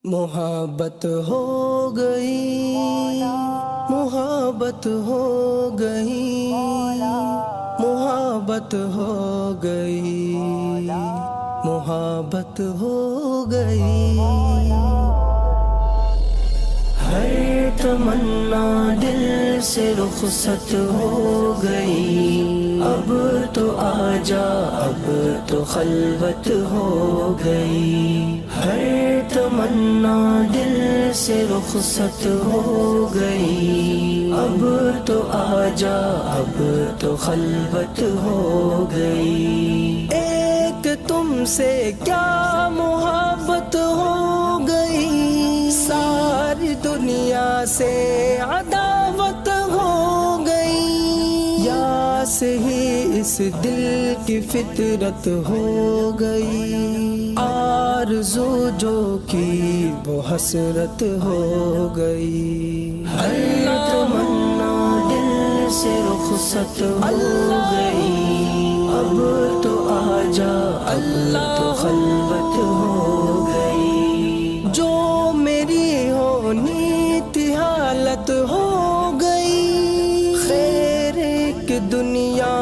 محبت ہو گئی، محبت ہو گئی، محبت ہو گئی، محبت ہو گئی، ہر تمنا دل سے رخصت ہو گئی، اب تو آجا اب تو خلوت ہو گئی، ہر تمنا دل سے رخصت ہو گئی، اب تو آجا اب تو خلوت ہو گئی، ایک تم سے کیا محبت ہو گئی، ساری دنیا سے عداوت ہو گئی، یا سے ہی اس دل کی فطرت ہو گئی، آرزو جو کی وہ حسرت ہو گئی، ہر تمنا دل سے رخصت ہو گئی، اب تو آجا اب تو خلوت ہو گئی، جو میری ہونی تھی حالت ہو گئی، خیر ایک دنیا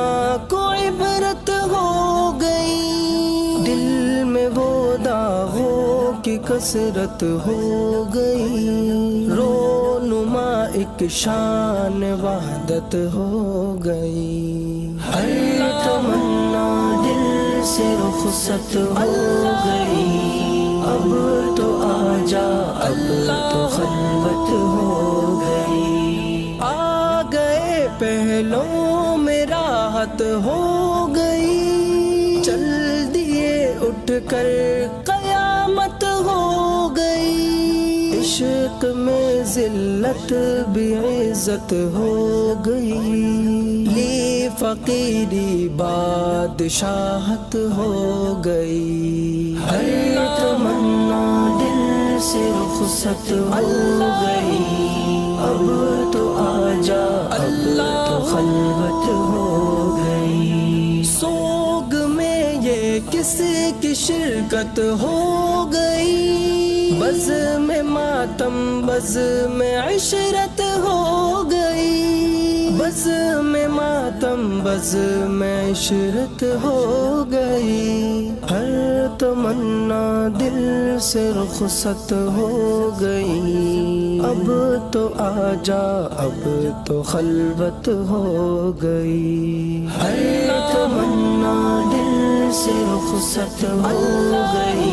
کو عبرت ہو گئی، دل میں وہ داغوں کی کثرت ہو گئی، رونما ایک شان وحدت ہو گئی، ہر تمنا دل سے رخصت ہو گئی، اب تو آجا اب تو خلوت ہو گئی، آ گئے پہلوں میں راحت ہو گئی، چل دیے اٹھ کر قیامت ہو گئی، عشق میں ذلت بھی عزت ہو گئی، لی فقیری بادشاہت ہو گئی، ہر تمنا دل سے رخصت ہو گئی، اب تو آجا اب تو خلوت ہو گئی، سوگ میں یہ کس کی شرکت ہو گئی، بز میں ماتم بز میں عشرت ہو گئی، بز میں ماتم بز میں عشرت ہو گئی، ہر تمنا دل سے رخصت ہو گئی، اب تو آجا اب تو خلوت ہو گئی، ہر تمنا دل سے رخصت ہو گئی،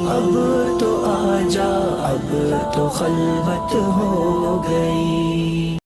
اب تو آجا اب تو خلوت ہو گئی۔